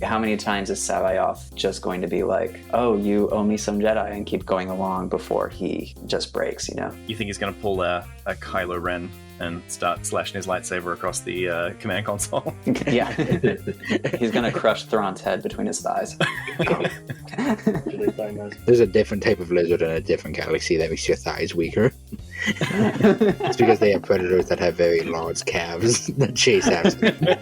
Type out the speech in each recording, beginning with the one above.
How many times is C'baoth just going to be like, oh, you owe me some Jedi, and keep going along before he just breaks, you know? You think he's going to pull a Kylo Ren and start slashing his lightsaber across the command console? Yeah. He's going to crush Thrawn's head between his thighs. There's a different type of lizard in a different galaxy that makes your thighs weaker. It's because they have predators that have very large calves that chase after them.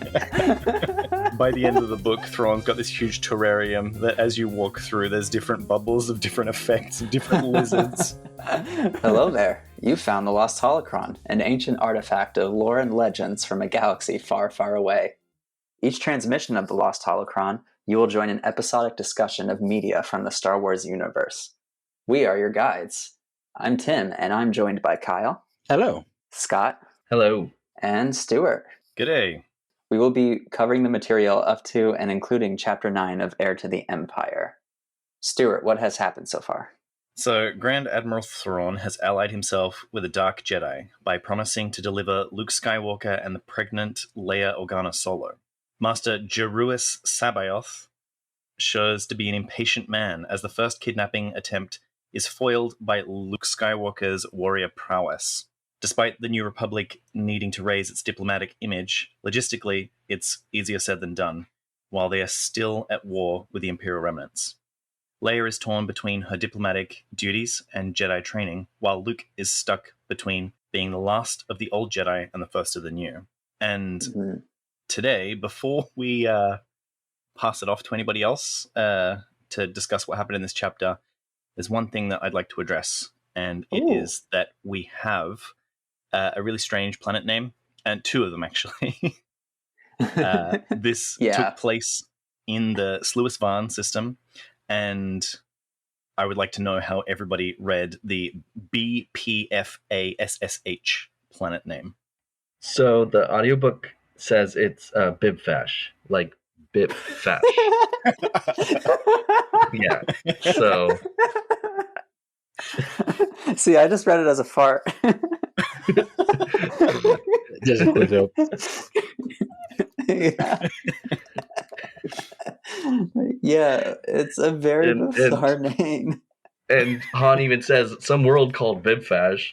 By the end of the book, Thrawn's got this huge terrarium that as you walk through, there's different bubbles of different effects of different lizards. Hello there. You found the Lost Holocron, an ancient artifact of lore and legends from a galaxy far, far away. Each transmission of the Lost Holocron, you will join an episodic discussion of media from the Star Wars universe. We are your guides. I'm Tim, and I'm joined by Kyle. Hello. Scott. Hello. And Stuart. G'day. We will be covering the material up to and including Chapter 9 of Heir to the Empire. Stuart, what has happened so far? So, Grand Admiral Thrawn has allied himself with a Dark Jedi by promising to deliver Luke Skywalker and the pregnant Leia Organa Solo. Master Joruus C'baoth shows to be an impatient man, as the first kidnapping attempt is foiled by Luke Skywalker's warrior prowess. Despite the New Republic needing to raise its diplomatic image, logistically, it's easier said than done, while they are still at war with the Imperial Remnants. Leia is torn between her diplomatic duties and Jedi training, while Luke is stuck between being the last of the old Jedi and the first of the new. And today, before we pass it off to anybody else to discuss what happened in this chapter, there's one thing that I'd like to address, and it is that we have a really strange planet name, and two of them, actually. This took place in the Zahn system, and I would like to know how everybody read the BPFASSH planet name. So the audiobook says it's Bibfash, like Bibfash. Yeah, so... See, I just read it as a fart. Just a quick up. Yeah, it's a very bizarre name. And Han even says some world called Bibfash.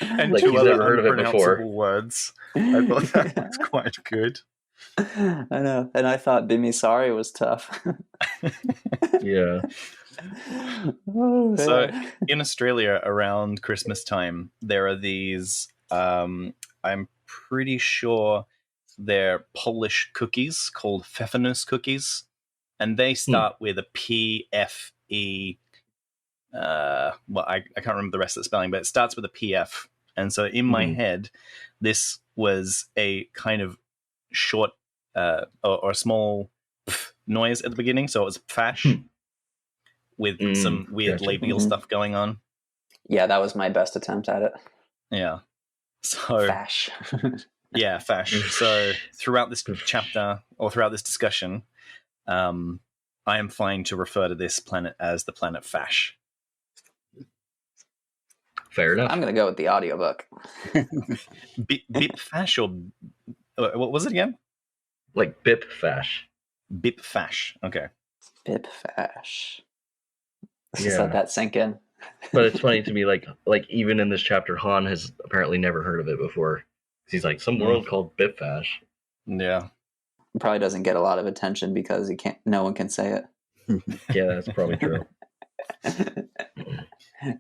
And like two he's other never heard of it before. unpronounceable words. I thought that was quite good. I know, and I thought Bimmy Sorry was tough. Yeah. So in Australia around Christmas time, there are these, I'm pretty sure they're Polish cookies called Pfeffernuss cookies, and they start with a P-F-E, well, I can't remember the rest of the spelling, but it starts with a P-F. And so in my head, this was a kind of short or a small noise at the beginning, so it was fash. With some weird labial stuff going on. Yeah, that was my best attempt at it. Yeah. So Fash. Yeah, fash. So throughout this chapter, or throughout this discussion, I am fine to refer to this planet as the planet Fash. Fair enough. I'm going to go with the audiobook. Bip Fash, or what was it again? Like Bibfash. Bip Fash. Okay. Bip Fash. Let's Yeah. just let that sink in. But it's funny to me, like even in this chapter, Han has apparently never heard of it before. He's like, some world called Bibfash. Yeah. It probably doesn't get a lot of attention because no one can say it. Yeah, that's probably true.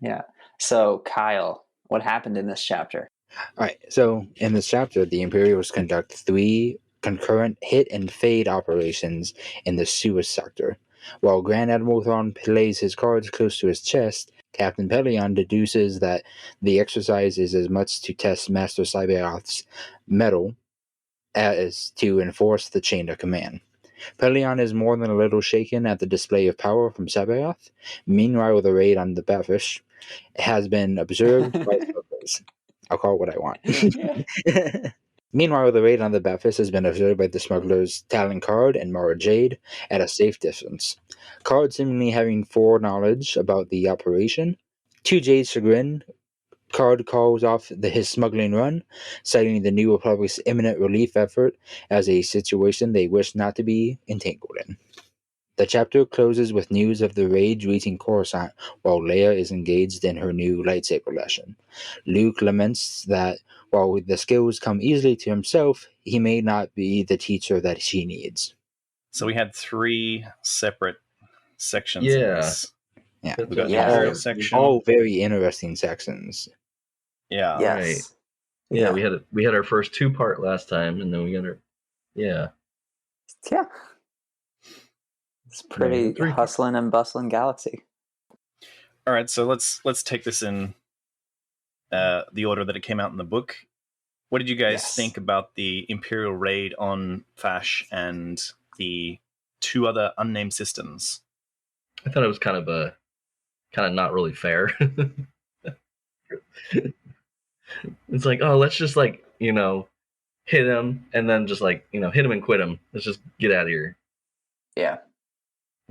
Yeah. So, Kyle, what happened in this chapter? All right, so in this chapter, the Imperials conduct 3 concurrent hit and fade operations in the Suis Sector. While Grand Admiral Thrawn plays his cards close to his chest, Captain Pellaeon deduces that the exercise is as much to test Master C'baoth's mettle as to enforce the chain of command. Pellaeon is more than a little shaken at the display of power from C'baoth. Meanwhile, the raid on the Ba'fish has been observed by smugglers. I'll call it what I want. Meanwhile, the raid on the Ba'fish has been observed by the smugglers Talon Card and Mara Jade at a safe distance. Card seemingly having foreknowledge about the operation. To Jade's chagrin, Card calls off his smuggling run, citing the New Republic's imminent relief effort as a situation they wish not to be entangled in. The chapter closes with news of the raids reaching Coruscant while Leia is engaged in her new lightsaber lesson. Luke laments that while the skills come easily to himself, he may not be the teacher that she needs. So we had 3 separate sections in Yeah. this. Yeah, We got the Yeah. Imperial section. all very interesting sections. Yeah. Yes. Yeah, we had our first 2-part last time, and then we got our Yeah. It's pretty 3 hustling and bustling galaxy. All right, so let's take this in the order that it came out in the book. What did you guys think about the Imperial raid on Fash and the 2 other unnamed systems? I thought it was kind of not really fair. It's like, oh, let's just like, hit him and then just like, hit him and quit him. Let's just get out of here. Yeah.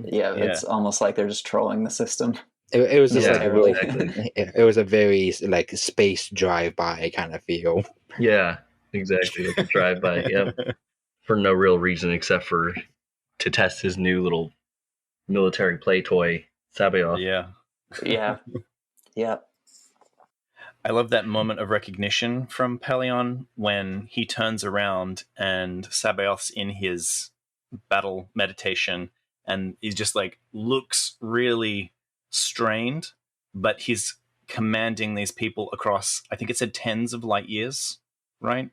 It's almost like they're just trolling the system. It was just exactly. It was a very like space drive-by kind of feel. Yeah, exactly. Like a drive-by, yeah, for no real reason except for to test his new little military play toy, C'baoth. Yeah. I love that moment of recognition from Pellaeon when he turns around and C'baoth's in his battle meditation and he's just like looks really strained, but he's commanding these people across, I think it said tens of light years, right?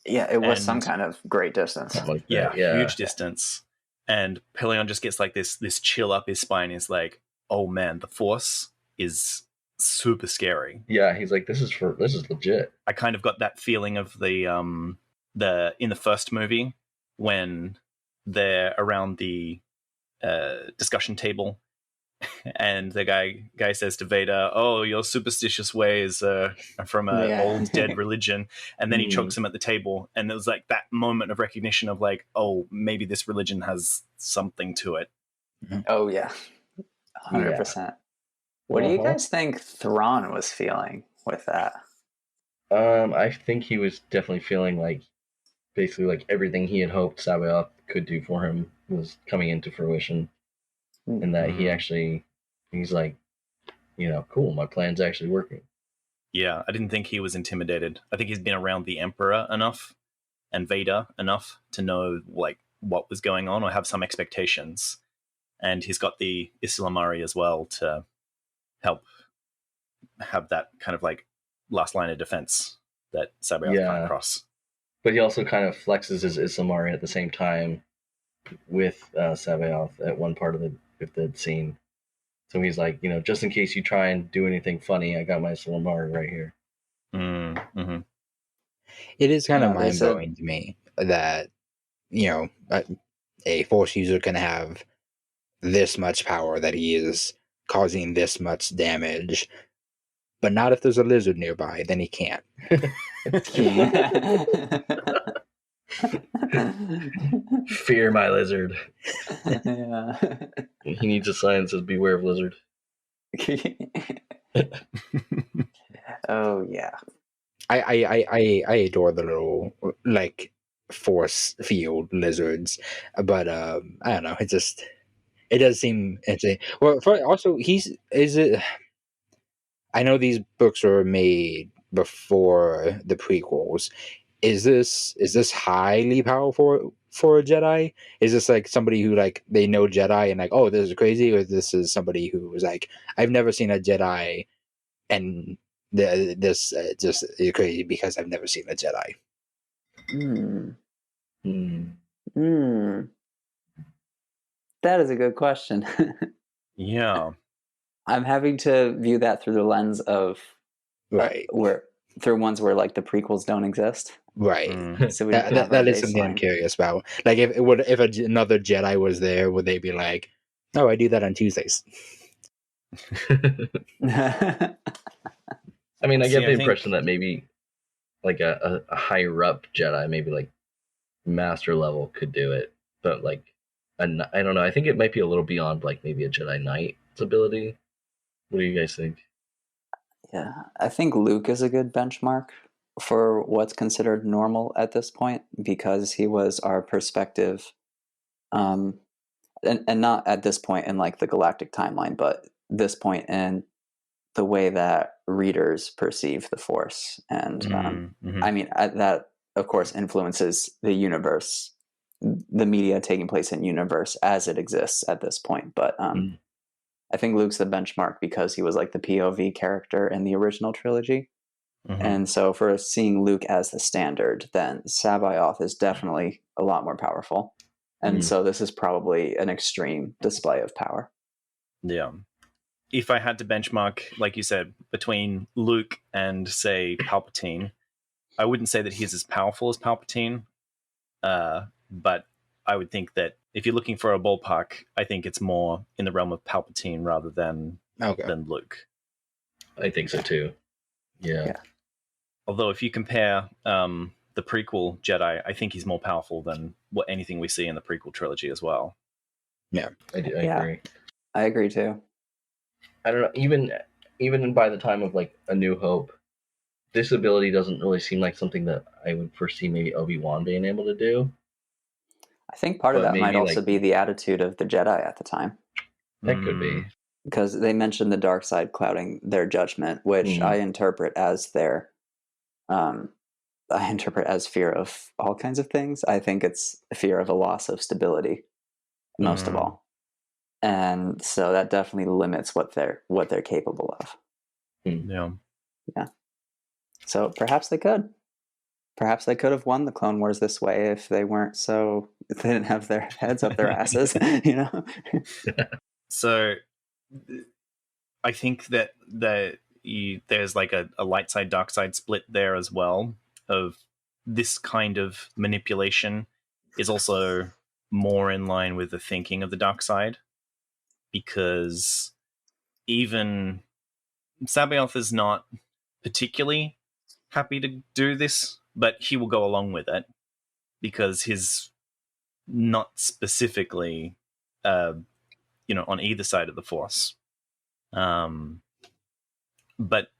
Yeah, it was some kind of great distance. Like Yeah, that, huge distance. And Pellaeon just gets like this chill up his spine. He's like, oh man, the Force is super scary. Yeah, he's like, this is legit. I kind of got that feeling of the in the first movie when they're around the discussion table and the guy says to Vader, oh, your superstitious ways are from an old dead religion, and then he chokes him at the table, and there was like that moment of recognition of like, oh, maybe this religion has something to it. Oh yeah, 100%. What do you guys think Thrawn was feeling with that? I think he was definitely feeling like basically like everything he had hoped C'baoth could do for him was coming into fruition, and that he's like, cool, my plan's actually working. Yeah, I didn't think he was intimidated. I think he's been around the Emperor enough and Vader enough to know like what was going on or have some expectations, and he's got the Islamari as well to help have that kind of like last line of defense that C'baoth can't cross. But he also kind of flexes his Islamari at the same time with C'baoth at one part of the scene. So he's like, just in case you try and do anything funny, I got my Islamari right here. Mm-hmm. It is kind of mind-blowing to me that, a Force user can have this much power, that he is causing this much damage, but not if there's a lizard nearby, then he can't. Fear my lizard. Yeah. He needs a sign that says beware of lizard. Oh yeah. I adore the little like force field lizards, but I don't know. It does seem interesting. Well, also I know these books were made before the prequels. Is this highly powerful for a Jedi? Is this like somebody who like they know Jedi and like, oh, this is crazy, or this is somebody who was like, I've never seen a Jedi and this just is crazy because I've never seen a Jedi. That is a good question. Yeah. I'm having to view that through the lens of through ones where like the prequels don't exist. Right. So that is something I'm curious about. Like if another Jedi was there, would they be like, "Oh, I do that on Tuesdays"? I mean, I get the impression that maybe like a higher up Jedi, maybe like master level, could do it, but like I don't know. I think it might be a little beyond like maybe a Jedi Knight's ability. What do you guys think? Yeah, I think Luke is a good benchmark for what's considered normal at this point because he was our perspective, and not at this point in like the galactic timeline, but this point in the way that readers perceive the Force, and I mean that of course influences the universe, the media taking place in universe as it exists at this point, but I think Luke's the benchmark because he was like the POV character in the original trilogy. And so for seeing Luke as the standard, then C'baoth is definitely a lot more powerful. And so this is probably an extreme display of power. Yeah. If I had to benchmark, like you said, between Luke and, say, Palpatine, I wouldn't say that he's as powerful as Palpatine. But I would think that if you're looking for a ballpark, I think it's more in the realm of Palpatine rather than Luke. I think so too. Yeah. Although if you compare the prequel Jedi, I think he's more powerful than anything we see in the prequel trilogy as well. Yeah, I agree. I agree too. I don't know. Even by the time of like A New Hope, this ability doesn't really seem like something that I would foresee maybe Obi-Wan being able to do. I think part of that might also be the attitude of the Jedi at the time. That could be. Because they mentioned the dark side clouding their judgment, which I interpret as their, I interpret as fear of all kinds of things. I think it's fear of a loss of stability, most of all, and so that definitely limits what they're capable of. Yeah. So perhaps they could. Perhaps they could have won the Clone Wars this way if they didn't have their heads up their asses, you know? So I think that there's like a light side, dark side split there as well, of this kind of manipulation is also more in line with the thinking of the dark side, because even C'baoth is not particularly happy to do this, but he will go along with it because he's not specifically, on either side of the Force. But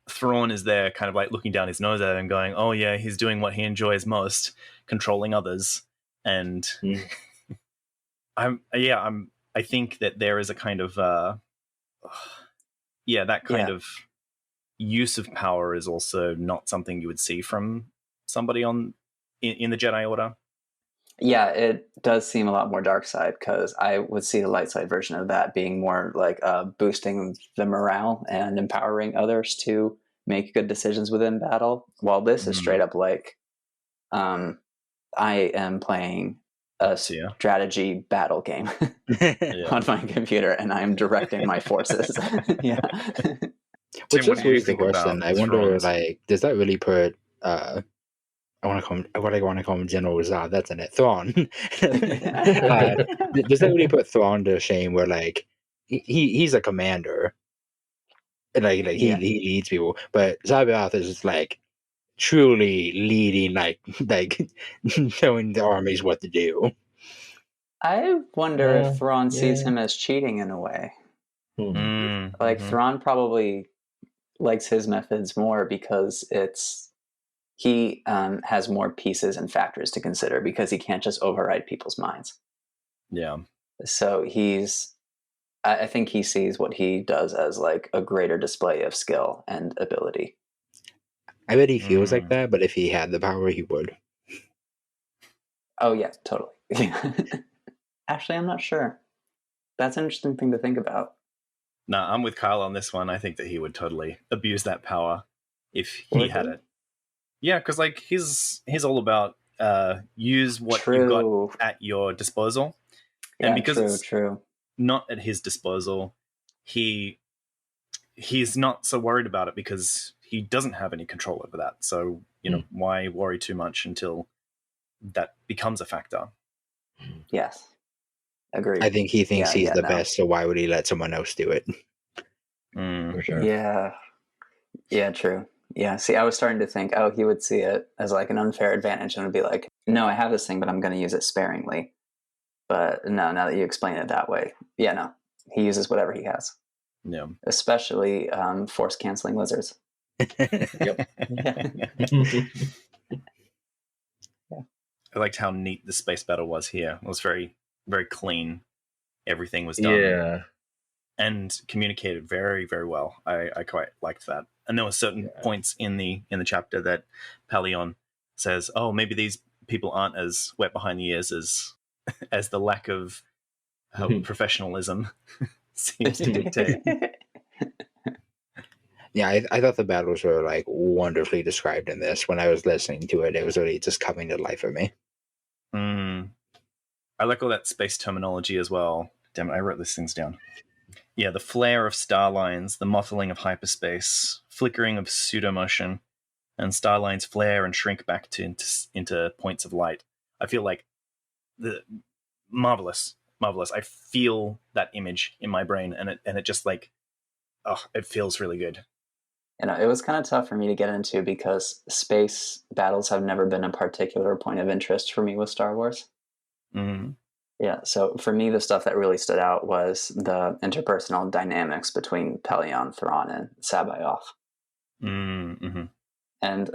Thrawn is there kind of like looking down his nose at him going, oh yeah, he's doing what he enjoys most, controlling others. And I think that there is a kind of, that kind of use of power is also not something you would see from somebody in the Jedi Order. Yeah, it does seem a lot more dark side, because I would see the light side version of that being more like boosting the morale and empowering others to make good decisions within battle. While this is straight up like, I am playing a strategy battle game on my computer, and I am directing my forces. Which just raises the question. I wonder, like, does that really put I want to call him General Zahn. That's in it. Thrawn. Does that really put Thrawn to shame? Where like he's a commander, and he leads people, but C'baoth is just like truly leading, like showing the armies what to do. I wonder if Thrawn sees him as cheating in a way. Thrawn probably likes his methods more because he has more pieces and factors to consider, because he can't just override people's minds. Yeah. So I think he sees what he does as like a greater display of skill and ability. I bet he feels like that, but if he had the power, he would. Oh yeah, totally. Actually, I'm not sure. That's an interesting thing to think about. No, I'm with Kyle on this one. I think that he would totally abuse that power if he had it. Yeah, because like he's all about use what you've got at your disposal, and because it's not at his disposal, he's not so worried about it because he doesn't have any control over that. So why worry too much until that becomes a factor? Yes, agreed. I think he thinks he's the best, so why would he let someone else do it? For sure. Yeah, true. Yeah, see, I was starting to think, he would see it as like an unfair advantage and would be like, no, I have this thing, but I'm going to use it sparingly. But no, now that you explain it that way, he uses whatever he has. Yeah. Especially force-canceling lizards. Yep. Yeah. I liked how neat the space battle was here. It was very, very clean. Everything was done Yeah. and communicated very, very well. I quite liked that. And there were certain points in the chapter that Pellaeon says, "Oh, maybe these people aren't as wet behind the ears as the lack of professionalism seems to dictate." Yeah, I thought the battles were like wonderfully described in this. When I was listening to it, it was really just coming to life for me. I like all that space terminology as well. Damn it, I wrote these things down. Yeah, the flare of star lines, the mottling of hyperspace, flickering of pseudomotion, and star lines flare and shrink back into points of light. I feel like the marvelous. I feel that image in my brain, and it just like, it feels really good. It was kind of tough for me to get into because space battles have never been a particular point of interest for me with Star Wars. Mm-hmm. Yeah, so for me, the stuff that really stood out was the interpersonal dynamics between Pellaeon, Thrawn, and C'baoth. Mm-hmm. And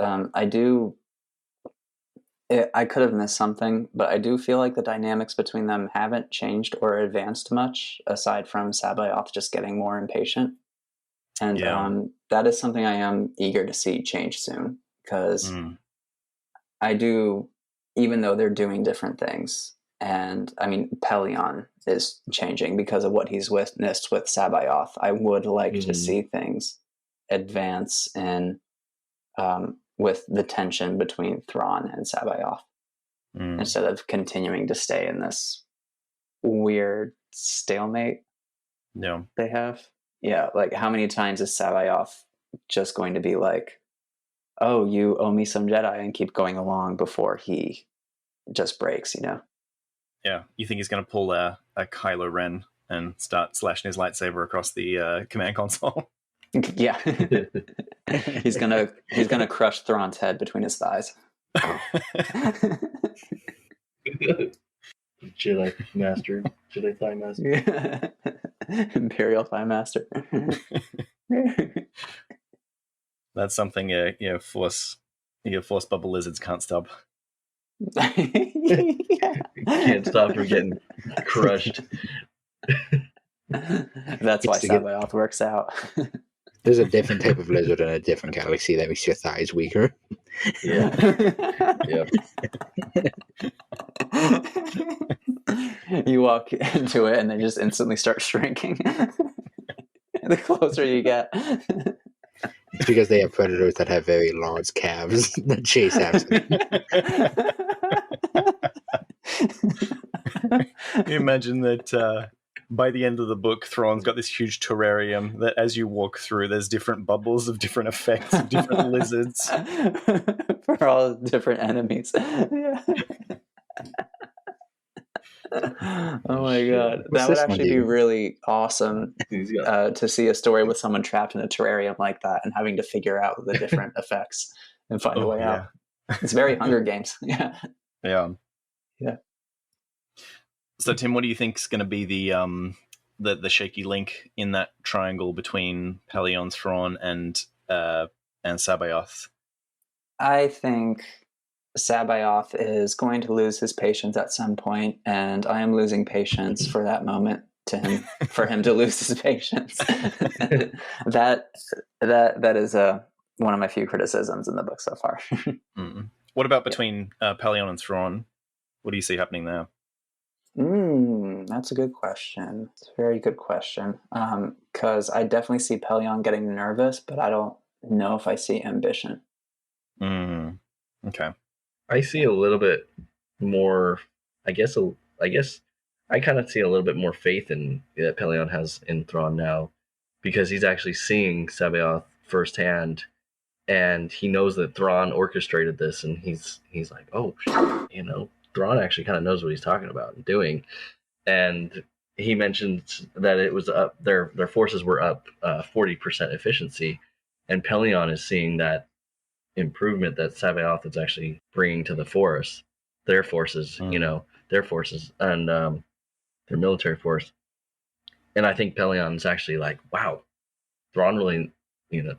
I could have missed something, but I do feel like the dynamics between them haven't changed or advanced much, aside from C'baoth just getting more impatient. And that is something I am eager to see change soon, because I do, even though they're doing different things, and I mean, Pellaeon is changing because of what he's witnessed with C'baoth. I would like to see things advance in with the tension between Thrawn and C'baoth instead of continuing to stay in this weird stalemate they have. Yeah, like how many times is C'baoth just going to be like, "Oh, you owe me some Jedi," and keep going along before he just breaks, you know? Yeah, you think he's going to pull a Kylo Ren and start slashing his lightsaber across the command console? Yeah. he's gonna crush Thrawn's head between his thighs. Jedi Master, Jedi Thigh Master. Imperial Thigh Master. That's something force bubble lizards can't stop. Can't stop from getting crushed. That's why C'baoth works out. There's a different type of lizard in a different galaxy that makes your thighs weaker. Yeah. Yep. You walk into it and they just instantly start shrinking. The closer you get. It's because they have predators that have very large calves that chase after them. You imagine that by the end of the book, Thrawn's got this huge terrarium that as you walk through, there's different bubbles of different effects of different lizards. For all different enemies. Yeah. Oh my god. That would actually be really awesome to see a story with someone trapped in a terrarium like that and having to figure out the different effects and find a way out. It's very Hunger Games. Yeah. So Tim, what do you think is going to be the shaky link in that triangle between Pellaeon, Thrawn, and C'baoth? I think C'baoth is going to lose his patience at some point, and I am losing patience for that moment for him to lose his patience. that is one of my few criticisms in the book so far. What about between Pellaeon and Thrawn? What do you see happening there? That's a good question. It's a very good question. Because I definitely see Pellaeon getting nervous, but I don't know if I see ambition. Okay. I see a little bit more. I guess I kind of see a little bit more faith in that Pellaeon has in Thrawn now, because he's actually seeing C'baoth firsthand, and he knows that Thrawn orchestrated this, and he's like, oh, Thrawn actually kind of knows what he's talking about and doing. And he mentioned that it was up, their forces were up 40% efficiency, and Pellaeon is seeing that improvement that C'baoth is actually bringing to the force, their forces, their forces and their military force. And I think Pellaeon is actually like, wow, Thrawn really,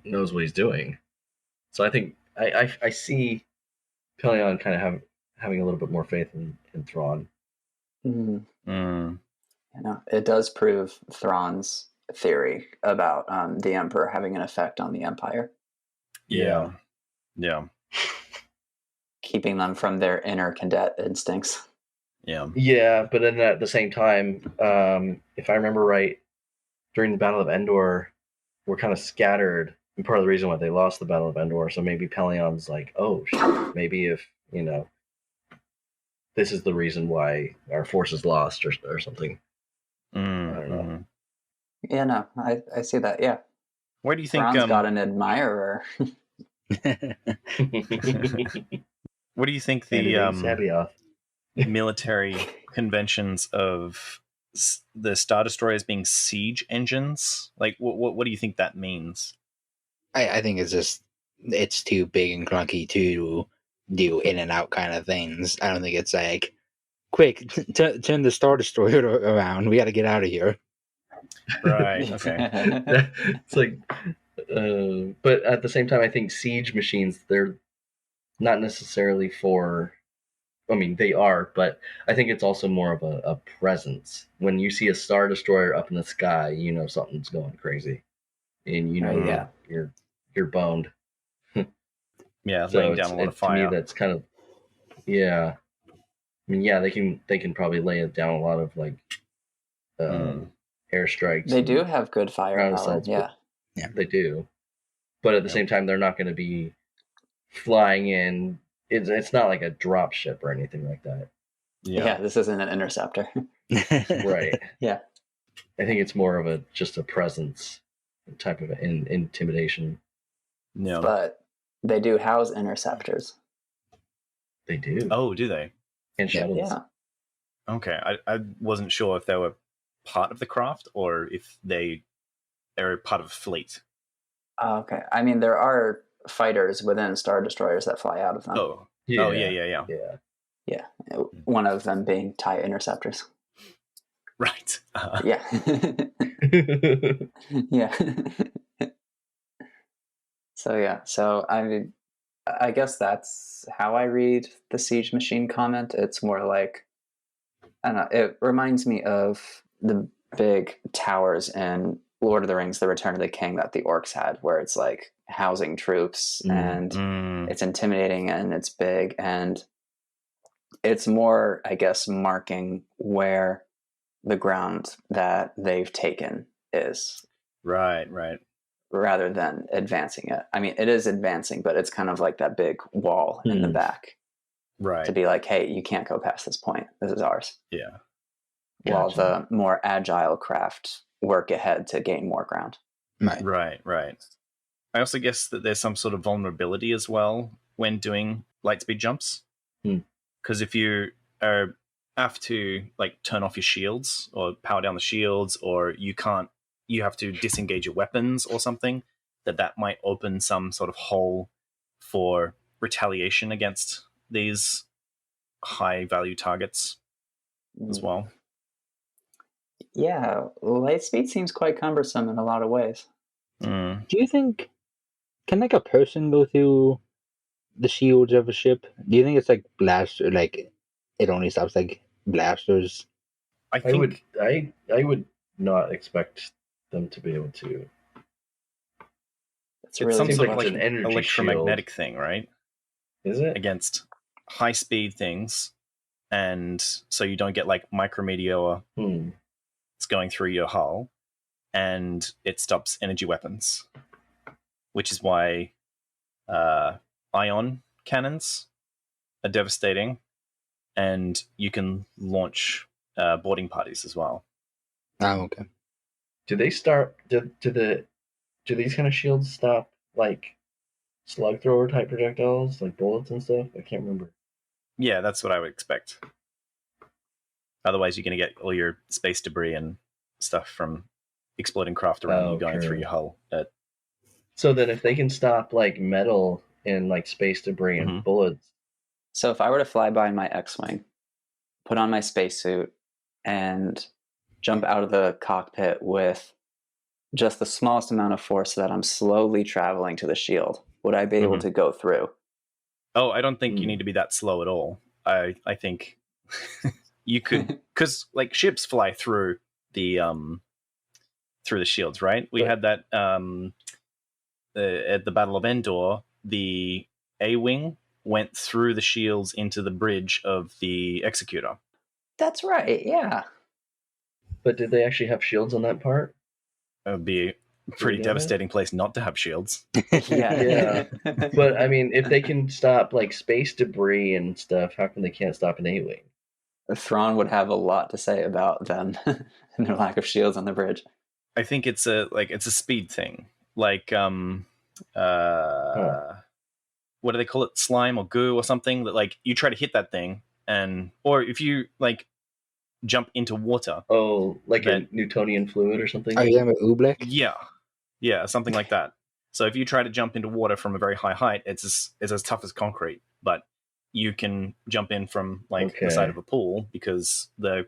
knows what he's doing. So I think I see Pellaeon kind of having a little bit more faith in Thrawn. Mm. Mm. It does prove Thrawn's theory about the Emperor having an effect on the Empire. Yeah. Keeping them from their inner cadet instincts. Yeah, but then at the same time, if I remember right, during the Battle of Endor, we're kind of scattered. And part of the reason why they lost the Battle of Endor, so maybe Pellaeon's like, oh, shit, maybe if, this is the reason why our forces lost or something. I don't know. Yeah, no, I see that, yeah. Where do you think... Thrawn's got an admirer. What do you think the military conventions of the Star Destroyers being siege engines? Like, what do you think that means? I think it's too big and clunky to do in and out kind of things. I don't think it's like, quick, turn the Star Destroyer around. We got to get out of here. Right. Okay. It's like, but at the same time, I think siege machines, they're not necessarily for. I mean, they are, but I think it's also more of a presence. When you see a Star Destroyer up in the sky, you know something's going crazy, and you're boned. Yeah, So laying down a lot of fire. To me, that's kind of I mean, yeah, they can probably lay it down a lot of like airstrikes. They do have good firepower. Yeah, they do. But at the same time, they're not going to be flying in. It's not like a drop ship or anything like that. Yeah, this isn't an interceptor. Right. Yeah. I think it's more of just a presence type of intimidation. No. But they do house interceptors. They do. Oh, do they? And shuttles. Yeah. Okay, I wasn't sure if they were part of the craft or if they are part of a fleet. Okay. I mean, there are fighters within Star Destroyers that fly out of them. Oh, yeah. Oh, yeah. Yeah. One of them being TIE interceptors. Right. Yeah. Yeah. So I guess that's how I read the siege machine comment. It's more like, I don't know, it reminds me of the big towers in Lord of the Rings, The Return of the King that the orcs had, where it's like housing troops and it's intimidating and it's big, and it's more, I guess, marking where the ground that they've taken is. Right. Rather than advancing it. I mean, it is advancing, but it's kind of like that big wall in the back. Right. To be like, hey, you can't go past this point. This is ours. Yeah. While the more agile craft work ahead to gain more ground. Right. I also guess that there's some sort of vulnerability as well when doing lightspeed jumps. Because if you have to like turn off your shields or power down the shields, or you have to disengage your weapons or something, that might open some sort of hole for retaliation against these high value targets as well. Yeah, lightspeed seems quite cumbersome in a lot of ways. Do you think, can like a person go through the shields of a ship? Do you think it's like blaster, like it only stops like blasters? I would not expect them to be able to. It's really some sort of like an energy electromagnetic shield thing, right? Is it? Against high speed things, and so you don't get like micrometeor. It's going through your hull, and it stops energy weapons, which is why ion cannons are devastating, and you can launch boarding parties as well. Oh, okay. Do they start? Do these kind of shields stop like slug thrower type projectiles, like bullets and stuff? I can't remember. Yeah, that's what I would expect. Otherwise, you're going to get all your space debris and stuff from exploding craft around you going through your hull. So then, if they can stop like metal and like space debris and bullets. So if I were to fly by in my X-wing, put on my spacesuit, and jump out of the cockpit with just the smallest amount of force so that I'm slowly traveling to the shield, would I be able to go through? Oh, I don't think you need to be that slow at all. I think you could, because like ships fly through the shields, right? We had that at the Battle of Endor. The A-wing went through the shields into the bridge of the Executor. That's right, yeah. But did they actually have shields on that part? It would be a pretty devastating place not to have shields. Yeah. But I mean, if they can stop like space debris and stuff, how come they can't stop an A-wing? Thrawn would have a lot to say about them and their lack of shields on the bridge. I think it's a speed thing. Like what do they call it? Slime or goo or something, that like you try to hit that thing, or if you like jump into water. Oh, like a Newtonian fluid or something? Are you talking about Oobleck? Yeah, something like that. So if you try to jump into water from a very high height, it's as tough as concrete, but you can jump in from like the side of a pool because the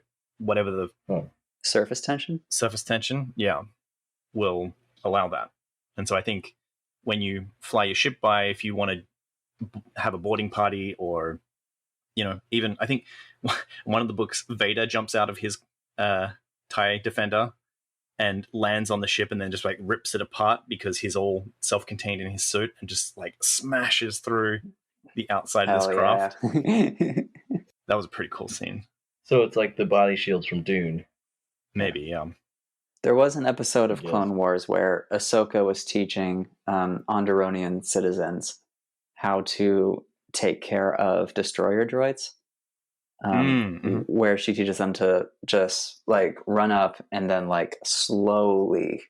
surface tension, will allow that. And so I think when you fly your ship by, if you want to have a boarding party, or even I think one of the books, Vader jumps out of his TIE Defender and lands on the ship and then just like rips it apart because he's all self-contained in his suit and just like smashes through the outside of this craft. That was a pretty cool scene. So it's like the body shields from Dune. Maybe, yeah. There was an episode of Clone Wars where Ahsoka was teaching Onderonian citizens how to take care of destroyer droids, where she teaches them to just like run up and then like slowly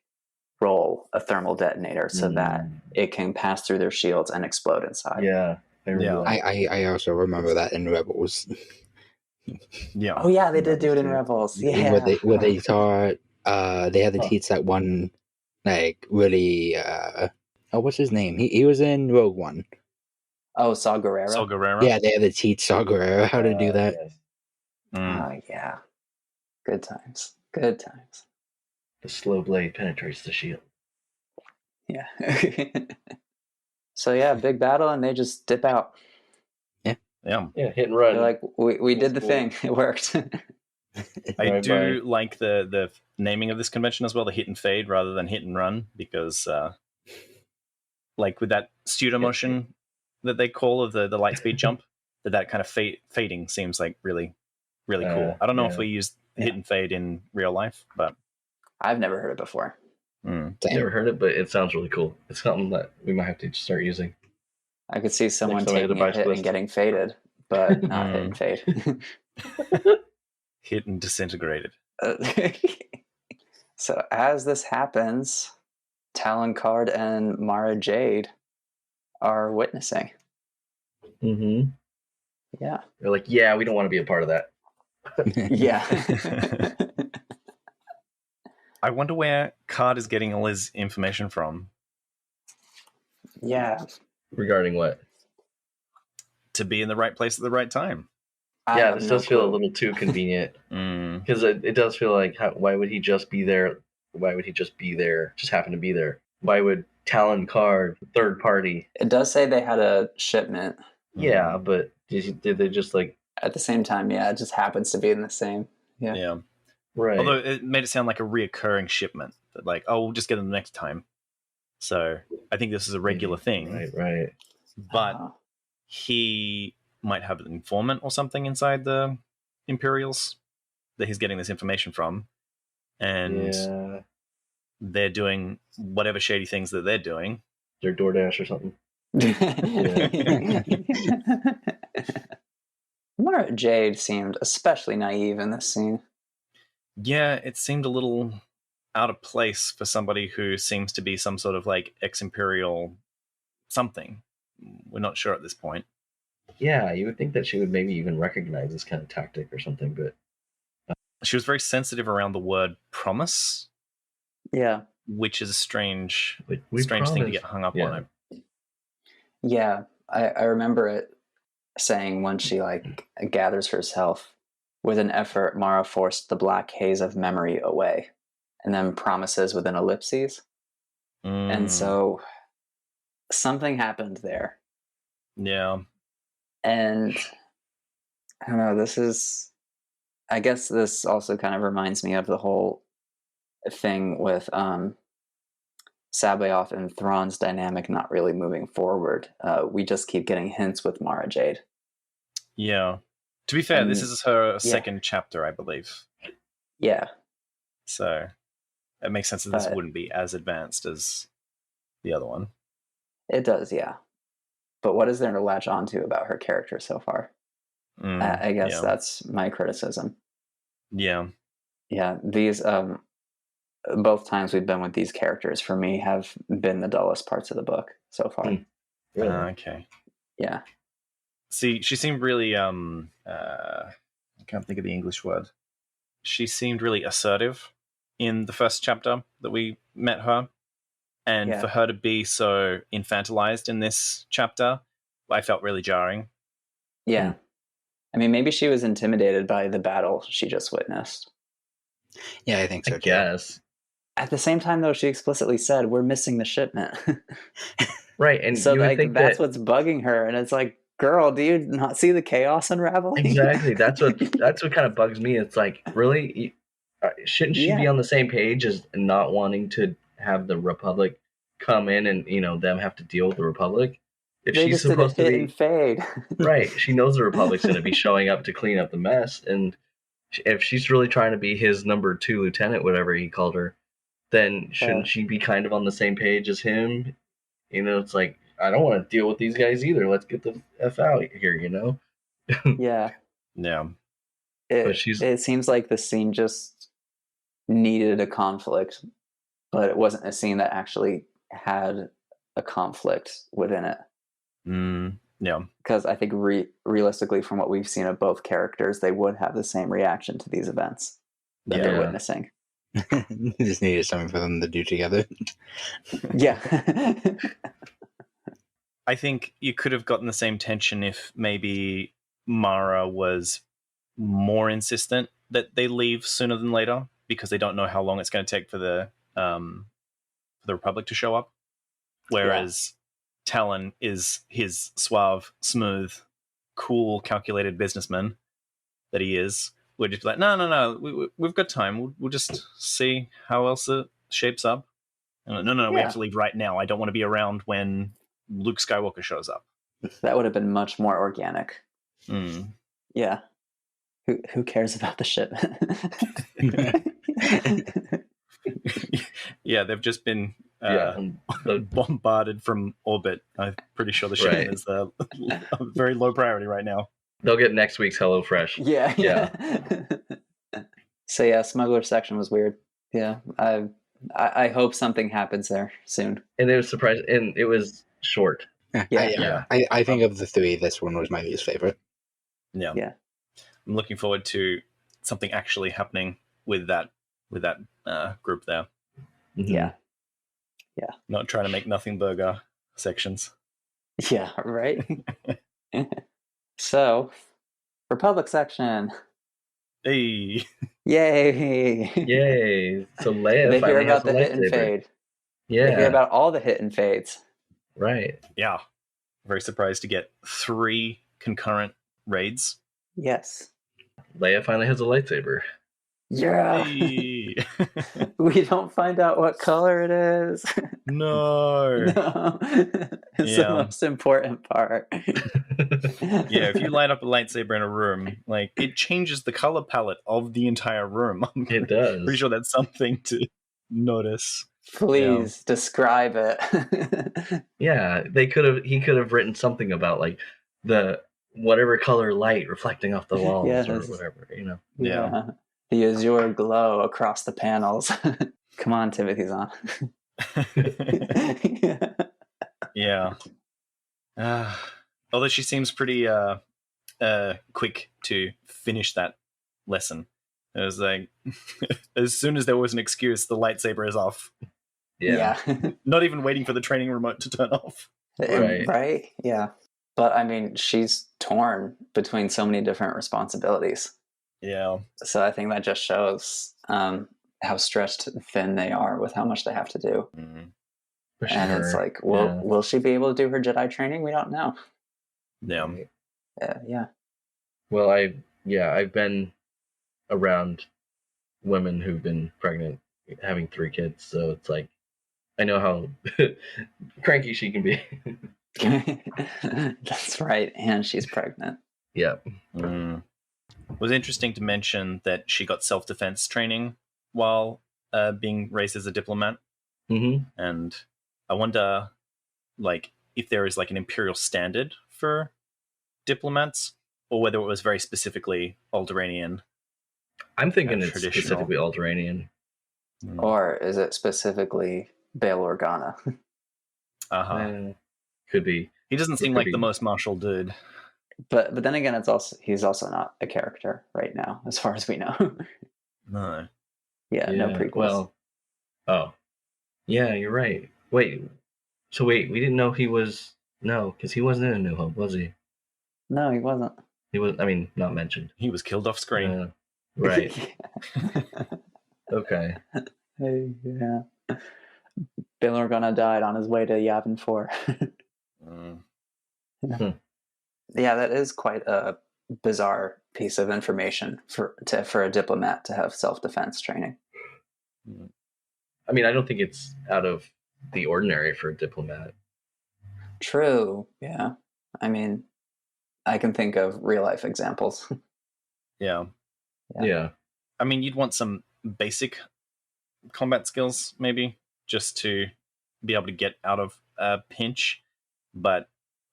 roll a thermal detonator so that it can pass through their shields and explode inside. Yeah. I also remember that in Rebels. Yeah. Oh yeah, they did do it in Rebels. Yeah. Where they taught they had to teach that one like really what's his name? He was in Rogue One. Oh, Saw Gerrera? Yeah, they had to teach Saw Gerrera how to do that. Yes. Oh yeah. Good times. The slow blade penetrates the shield. Yeah. So yeah, big battle and they just dip out. Yeah, hit and run. They're like, we did the thing. It worked. I do like the naming of this convention as well, the hit and fade rather than hit and run, because like with that pseudo motion that they call of the light speed jump, that kind of fading seems like really, really cool. I don't know if we use hit and fade in real life, but I've never heard it before. Never heard it, but it sounds really cool. It's something that we might have to start using. I could see someone taking a hit and getting faded, but not hit and fade. Hit and disintegrated. So as this happens, Talon Card and Mara Jade are witnessing. Mm-hmm. Yeah. They're like, yeah, we don't want to be a part of that. Yeah. I wonder where Card is getting all his information from. Yeah. Regarding what? To be in the right place at the right time. Yeah, this does feel a little too convenient. Because it does feel like, why would he just be there? Why would he just be there? Just happen to be there? Why would Talon Card, third party? It does say they had a shipment. Yeah, but did they just like... At the same time, yeah, it just happens to be in the same. Yeah. Right. Although it made it sound like a reoccurring shipment. That like, oh, we'll just get them the next time. So I think this is a regular thing. Right. But he might have an informant or something inside the Imperials that he's getting this information from. And they're doing whatever shady things that they're doing. They're DoorDash or something. Mara Jade seemed especially naive in this scene. Yeah, it seemed a little out of place for somebody who seems to be some sort of like ex-Imperial something. We're not sure at this point. Yeah, you would think that she would maybe even recognize this kind of tactic or something, but... She was very sensitive around the word promise. Yeah. Which is a strange thing to get hung up on. Yeah, I remember it saying when she like gathers herself, with an effort, Mara forced the black haze of memory away, and then promises with an ellipses. And so something happened there. Yeah. And I don't know, I guess this also kind of reminds me of the whole thing with C'baoth and Thrawn's dynamic not really moving forward. We just keep getting hints with Mara Jade. Yeah. To be fair, this is her second chapter, I believe. Yeah. So it makes sense that this wouldn't be as advanced as the other one. It does, yeah. But what is there to latch onto about her character so far? I guess that's my criticism. Yeah. Yeah, these both times we've been with these characters for me have been the dullest parts of the book so far. Really? Okay. Yeah. See, she seemed really I can't think of the English word. She seemed really assertive in the first chapter that we met her. And for her to be so infantilized in this chapter, I felt really jarring. Yeah. I mean, maybe she was intimidated by the battle she just witnessed. Yeah, I think so, I guess. At the same time, though, she explicitly said, we're missing the shipment. Right, and so you would think that's what's bugging her. And it's like, girl, do you not see the chaos unraveling? Exactly. That's what kind of bugs me. It's like, really? Shouldn't she be on the same page as not wanting to have the Republic come in and, them have to deal with the Republic? If they she's just supposed did a to hit be and fade. right, she knows the Republic's going to be showing up to clean up the mess, and if she's really trying to be his number 2 lieutenant, whatever he called her, then shouldn't she be kind of on the same page as him? It's like, I don't want to deal with these guys either. Let's get the F out here, Yeah. Yeah. It seems like the scene just needed a conflict, but it wasn't a scene that actually had a conflict within it. Yeah. Because I think realistically, from what we've seen of both characters, they would have the same reaction to these events that they're witnessing. Just needed something for them to do together. Yeah. I think you could have gotten the same tension if maybe Mara was more insistent that they leave sooner than later because they don't know how long it's going to take for the Republic to show up. Whereas Talon is his suave, smooth, cool, calculated businessman that he is. We're just like, no, we've got time. We'll just see how else it shapes up. And no, we have to leave right now. I don't want to be around when Luke Skywalker shows up. That would have been much more organic. Yeah. Who cares about the ship? Yeah, they've just been bombarded from orbit. I'm pretty sure the ship is a very low priority right now. They'll get next week's HelloFresh. Yeah. So yeah, smuggler section was weird. Yeah, I hope something happens there soon. And it was surprising, and it was short. I think of the 3, this one was my least favorite. Yeah. I'm looking forward to something actually happening with that group there. Yeah. Not trying to make nothing burger sections. Yeah, right. So, Republic section. Hey. Yay. So Leia they hear finally about has the a hit and lightsaber. fade. Yeah. They hear about all the hit and fades. Right. Yeah. Very surprised to get 3 concurrent raids. Yes. Leia finally has a lightsaber. Yeah. Hey. We don't find out what color it is. No. It's the most important part. Yeah, if you light up a lightsaber in a room, like, it changes the color palette of the entire room. It does. Pretty sure that's something to notice. Please describe it. Yeah, he could have written something about like the whatever color light reflecting off the walls or whatever, Yeah. The azure glow across the panels. Come on, Timothy Zahn. Yeah. Although she seems pretty quick to finish that lesson. It was like, as soon as there was an excuse, the lightsaber is off. Yeah. Not even waiting for the training remote to turn off. Right? Yeah. But I mean, she's torn between so many different responsibilities. Yeah. So I think that just shows how stretched thin they are with how much they have to do. Mm. For And it's sure. like, will she be able to do her Jedi training? We don't know. Yeah. Right. Yeah. Well, I've been around women who've been pregnant, having 3 kids, so it's like I know how cranky she can be. That's right. And she's pregnant. Yeah. It was interesting to mention that she got self-defense training while being raised as a diplomat. Mm-hmm. And I wonder, like, if there is like an imperial standard for diplomats, or whether it was very specifically Alderaanian. I'm thinking it's traditional. specifically Alderaanian. Or is it specifically Bail Organa? Could be. He doesn't seem like the most martial dude. But then again, he's also not a character right now, as far as we know. No. Yeah, no prequels. Well, yeah, you're right. Wait, we didn't know he was... No, because he wasn't in A New Hope, was he? No, he wasn't. He was, not mentioned. He was killed off screen. Right. Okay. Yeah. Bail Organa died on his way to Yavin 4. Yeah, that is quite a bizarre piece of information for a diplomat to have self-defense training. I mean, I don't think it's out of the ordinary for a diplomat. True, yeah. I mean, I can think of real-life examples. Yeah. Yeah. I mean, you'd want some basic combat skills, maybe, just to be able to get out of a pinch. But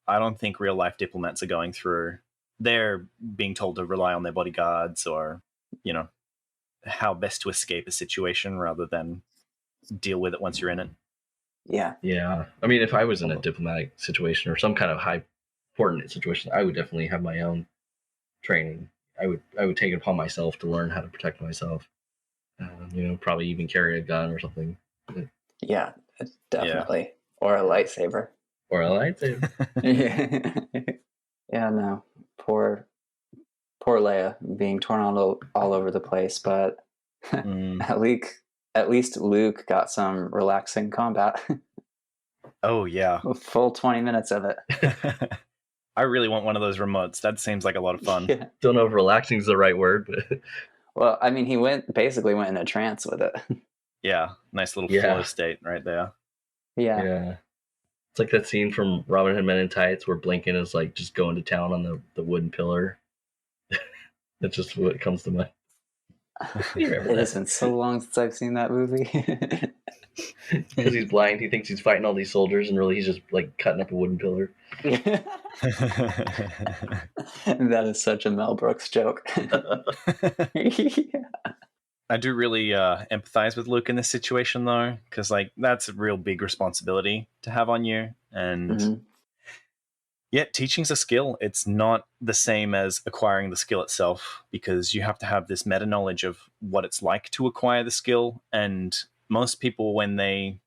I don't think real-life diplomats are going through... They're being told to rely on their bodyguards or, how best to escape a situation rather than deal with it once you're in it. Yeah. Yeah. I mean, if I was in a diplomatic situation or some kind of high important situation, I would definitely have my own training. I would take it upon myself to learn how to protect myself. Probably even carry a gun or something. Yeah, definitely. Yeah. Or a lightsaber. Yeah, no. Poor Leia being torn all over the place, but at least Luke got some relaxing combat. Oh, yeah. A full 20 minutes of it. I really want one of those remotes. That seems like a lot of fun. Yeah. Don't know if relaxing is the right word, but... Well, I mean, he basically went in a trance with it. Yeah, nice little flow state right there. Yeah. It's like that scene from Robin Hood Men in Tights where Blinken is like just going to town on the wooden pillar. That's just what comes to mind. It has been so long since I've seen that movie. Because he's blind, he thinks he's fighting all these soldiers, and really he's just like cutting up a wooden pillar. That is such a Mel Brooks joke. I do really empathize with Luke in this situation, though, because that's a real big responsibility to have on you. And yet, teaching's a skill. It's not the same as acquiring the skill itself, because you have to have this meta knowledge of what it's like to acquire the skill. And most people, when they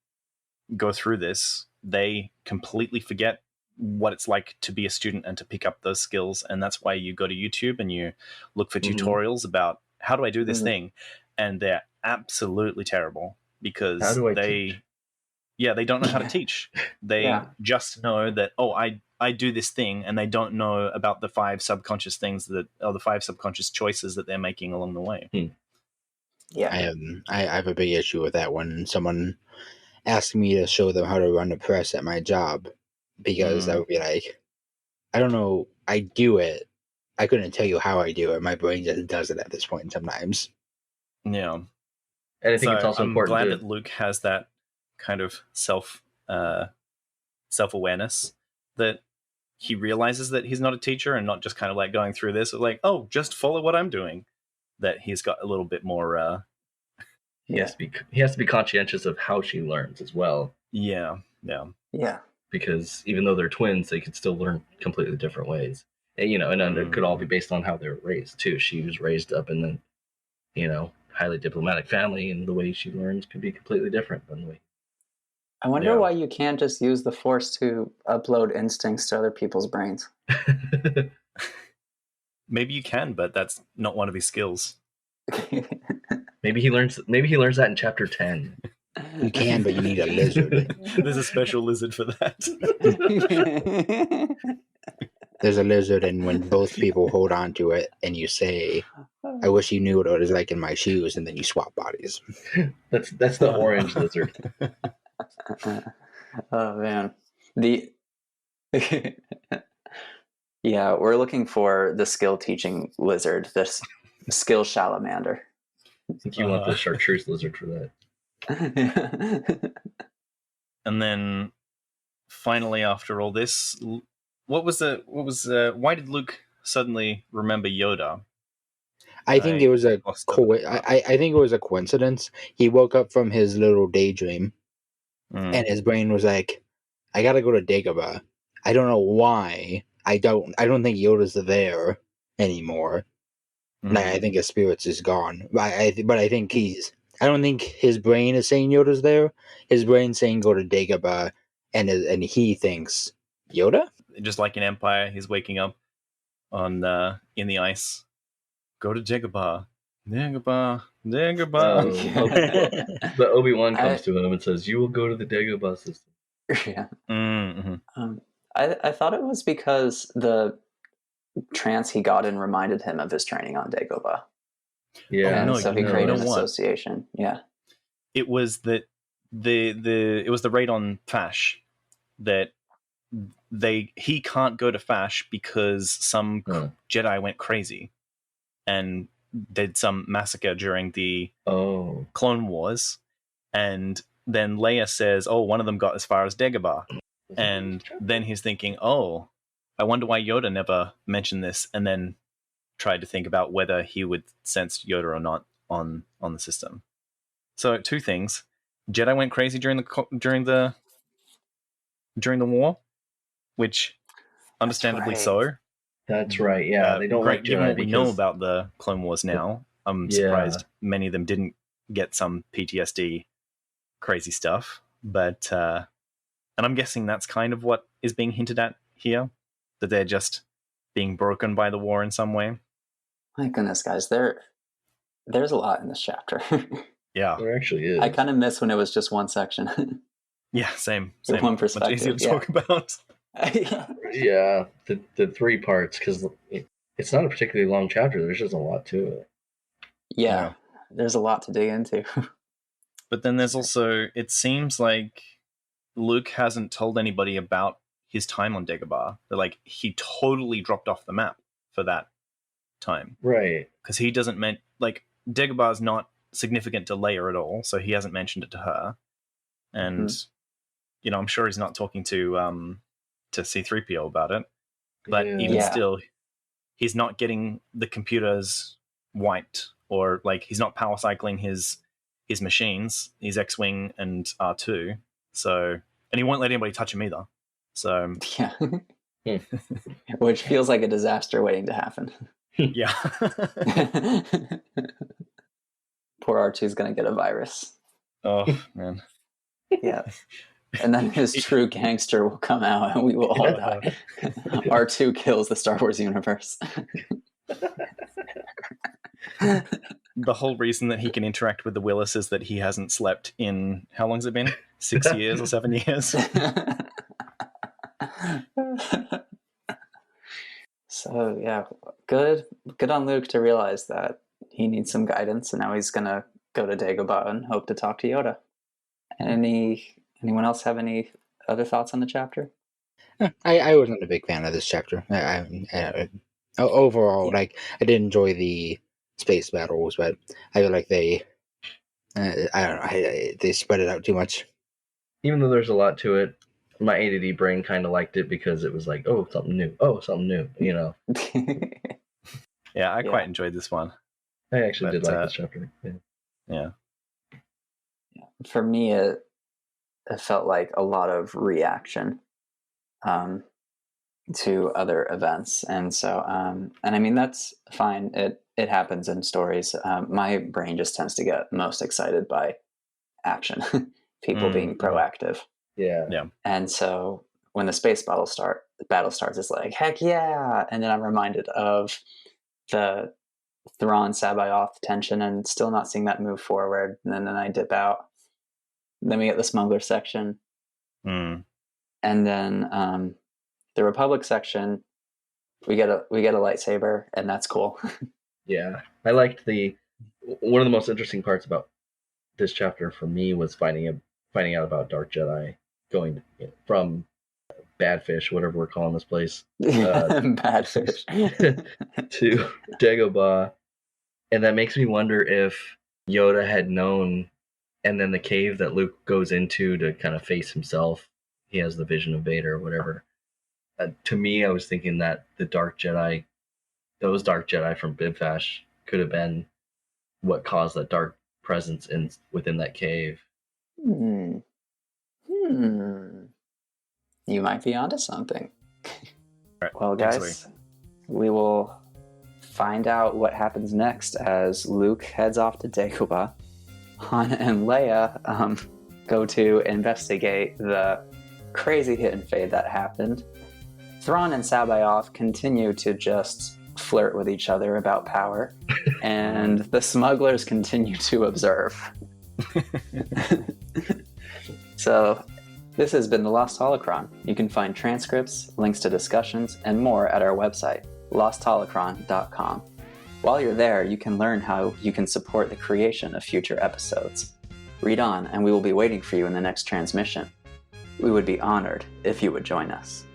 go through this, they completely forget what it's like to be a student and to pick up those skills. And that's why you go to YouTube and you look for tutorials about how do I do this thing. And they're absolutely terrible because they don't know how to teach. They just know that, I do this thing, and they don't know about the 5 subconscious things the 5 subconscious choices that they're making along the way. Yeah. I have a big issue with that when someone asks me to show them how to run a press at my job, because I would be like, I don't know, I do it. I couldn't tell you how I do it. My brain just does it at this point sometimes. Yeah. And I think it's also important. I'm glad that Luke has that kind of self-awareness, that he realizes that he's not a teacher and not just kind of like going through this like, oh, just follow what I'm doing. That he's got a little bit more he has to be conscientious of how she learns as well. Yeah. Because even though they're twins, they could still learn completely different ways. And, it could all be based on how they're raised too. She was raised up in the, highly diplomatic family, and the way she learns could be completely different than the way. I wonder why you can't just use the Force to upload instincts to other people's brains. Maybe you can, but that's not one of his skills. Maybe he learns that in chapter 10. You can, but you need a lizard. There's a special lizard for that. There's a lizard, and when both people hold on to it, and you say, "I wish you knew what it was like in my shoes," and then you swap bodies. That's the orange lizard. Oh man, yeah, we're looking for the skill teaching lizard, this skill salamander. I think you want the chartreuse lizard for that. And then finally, after all this, why did Luke suddenly remember Yoda? I think it was I think it was a coincidence. He woke up from his little daydream, and his brain was like, "I gotta go to Dagobah. I don't know why. I don't think Yoda's there anymore. Like, I think his spirit's is gone. But I think I don't think his brain is saying Yoda's there. His brain's saying go to Dagobah, and he thinks Yoda. Just like in Empire, he's waking up on in the ice. Go to Dagobah. Dagobah. The Obi-Wan comes to him and says, "You will go to the Dagobah system." Yeah. Mm-hmm. I thought it was because the trance he got in reminded him of his training on Dagobah. Yeah, and so he created an association. Yeah, it was that it was the raid on Fash that he can't go to Fash because some Jedi went crazy and did some massacre during the Clone Wars, and then Leia says, "Oh, one of them got as far as Dagobah," and then he's thinking, "Oh, I wonder why Yoda never mentioned this," and then tried to think about whether he would sense Yoda or not on the system. So two things: Jedi went crazy during the war, which understandably so. That's right. Yeah, they don't like Jedi. Given what we know about the Clone Wars now, I'm surprised many of them didn't get some PTSD, crazy stuff. But and I'm guessing that's kind of what is being hinted at here, that they're just being broken by the war in some way. My goodness, guys, there's a lot in this chapter. Yeah, there actually is. I kind of miss when it was just one section. Yeah, same. One perspective. Much easier to talk about. Yeah, the 3 parts, because it's not a particularly long chapter. There's just a lot to it. Yeah, there's a lot to dig into. But then there's also, it seems like Luke hasn't told anybody about his time on Dagobah. Like, he totally dropped off the map for that time. Right. Because he doesn't Dagobah is not significant to Leia at all, so he hasn't mentioned it to her. And, I'm sure he's not talking to C-3PO about it. But even still, he's not getting the computers wiped, or like he's not power cycling his machines, his X-Wing and R2. So, and he won't let anybody touch him either. So yeah, which feels like a disaster waiting to happen. Yeah. Poor R2's gonna get a virus. Oh man. Yeah. And then his true gangster will come out and we will all die. R2 kills the Star Wars universe. The whole reason that he can interact with the Willis is that he hasn't slept in, how long has it been? 6 years or 7 years? So yeah, good on Luke to realize that he needs some guidance, and now he's gonna go to Dagobah and hope to talk to Yoda. Anyone else have any other thoughts on the chapter? I wasn't a big fan of this chapter. Overall, like, I did enjoy the space battles, but I feel like they, I don't know, they spread it out too much. Even though there's a lot to it, my ADD brain kind of liked it because it was like, oh, something new, you know. Yeah, I quite enjoyed this one. I actually did like this chapter. Yeah. For me, it felt like a lot of reaction to other events, and so and I mean, that's fine. It happens in stories. My brain just tends to get most excited by action, people being proactive. Yeah. And so when the space battle starts, it's like, heck yeah! And then I'm reminded of the Thrawn C'baoth tension, and still not seeing that move forward. And then I dip out. Then we get the smuggler section. Mm. And then the Republic section, we get a lightsaber, and that's cool. Yeah, I liked one of the most interesting parts about this chapter for me was finding out about Dark Jedi going from Badfish, whatever we're calling this place, Badfish, to Dagobah, and that makes me wonder if Yoda had known, and then the cave that Luke goes into to kind of face himself, he has the vision of Vader or whatever. To me, I was thinking that those Dark Jedi from Bibfash could have been what caused that dark presence within that cave. You might be onto something. Right. Well, guys, we will find out what happens next as Luke heads off to Dagobah. Han and Leia go to investigate the crazy hit and fade that happened. Thrawn and C'baoth continue to just flirt with each other about power, and the smugglers continue to observe. So, this has been The Lost Holocron. You can find transcripts, links to discussions, and more at our website, lostholocron.com. While you're there, you can learn how you can support the creation of future episodes. Read on, and we will be waiting for you in the next transmission. We would be honored if you would join us.